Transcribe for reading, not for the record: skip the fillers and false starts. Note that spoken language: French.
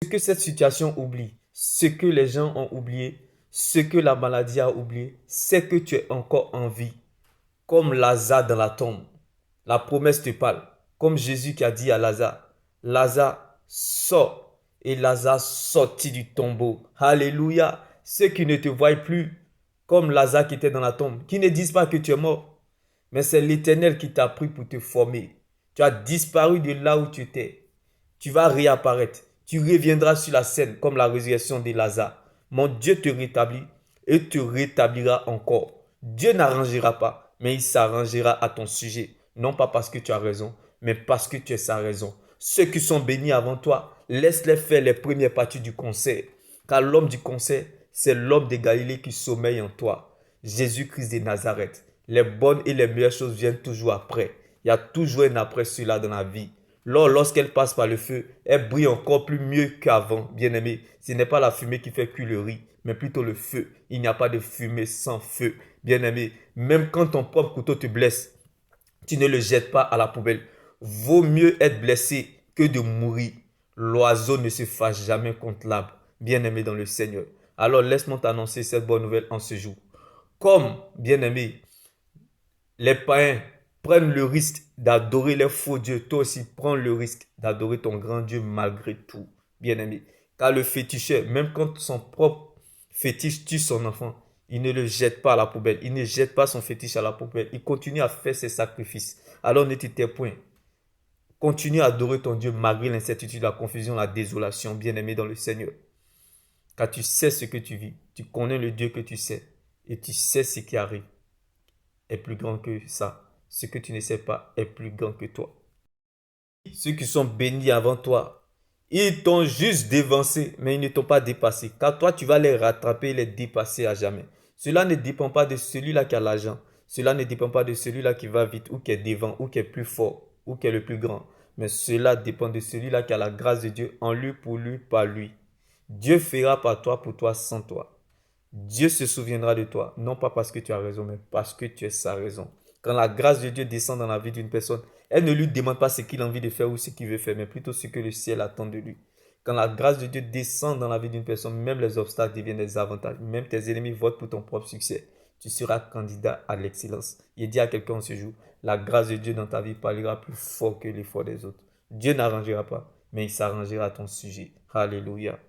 Ce que cette situation oublie, ce que les gens ont oublié, ce que la maladie a oublié, c'est que tu es encore en vie. Comme Lazare dans la tombe. La promesse te parle. Comme Jésus qui a dit à Lazare, Lazare, sort. Et Lazare sortit du tombeau. Alléluia. Ceux qui ne te voient plus, comme Lazare qui était dans la tombe, qui ne disent pas que tu es mort. Mais c'est l'Éternel qui t'a pris pour te former. Tu as disparu de là où tu étais. Tu vas réapparaître. Tu reviendras sur la scène comme la résurrection de Lazare. Mon Dieu te rétablit et te rétablira encore. Dieu n'arrangera pas, mais il s'arrangera à ton sujet. Non pas parce que tu as raison, mais parce que tu es sa raison. Ceux qui sont bénis avant toi, laisse-les faire les premières parties du concert. Car l'homme du concert, c'est l'homme de Galilée qui sommeille en toi. Jésus-Christ de Nazareth. Les bonnes et les meilleures choses viennent toujours après. Il y a toujours un après cela dans la vie. Lorsqu'elle passe par le feu, elle brille encore plus mieux qu'avant, bien-aimé. Ce n'est pas la fumée qui fait cuire le riz, mais plutôt le feu. Il n'y a pas de fumée sans feu, bien-aimé. Même quand ton propre couteau te blesse, tu ne le jettes pas à la poubelle. Vaut mieux être blessé que de mourir. L'oiseau ne se fâche jamais contre l'arbre, bien-aimé dans le Seigneur. Alors laisse-moi t'annoncer cette bonne nouvelle en ce jour. Comme, bien-aimé, les païens prennent le risque d'adorer les faux dieux, toi aussi prends le risque d'adorer ton grand Dieu malgré tout, bien-aimé. Car le féticheur, même quand son propre fétiche tue son enfant, il ne le jette pas à la poubelle, il ne jette pas son fétiche à la poubelle, il continue à faire ses sacrifices. Alors ne t'étais point. Continue à adorer ton Dieu malgré l'incertitude, la confusion, la désolation, bien-aimé dans le Seigneur. Car tu sais ce que tu vis, tu connais le Dieu que tu sais, et tu sais ce qui arrive est plus grand que ça. Ce que tu ne sais pas est plus grand que toi. Ceux qui sont bénis avant toi, ils t'ont juste dévancé, mais ils ne t'ont pas dépassé. Car toi, tu vas les rattraper et les dépasser à jamais. Cela ne dépend pas de celui-là qui a l'argent. Cela ne dépend pas de celui-là qui va vite, ou qui est devant, ou qui est plus fort, ou qui est le plus grand. Mais cela dépend de celui-là qui a la grâce de Dieu en lui, pour lui, par lui. Dieu fera par toi, pour toi, sans toi. Dieu se souviendra de toi, non pas parce que tu as raison, mais parce que tu es sa raison. Quand la grâce de Dieu descend dans la vie d'une personne, elle ne lui demande pas ce qu'il a envie de faire ou ce qu'il veut faire, mais plutôt ce que le ciel attend de lui. Quand la grâce de Dieu descend dans la vie d'une personne, même les obstacles deviennent des avantages. Même tes ennemis votent pour ton propre succès. Tu seras candidat à l'excellence. Il dit à quelqu'un ce jour, la grâce de Dieu dans ta vie parlera plus fort que l'effort des autres. Dieu n'arrangera pas, mais il s'arrangera à ton sujet. Alléluia.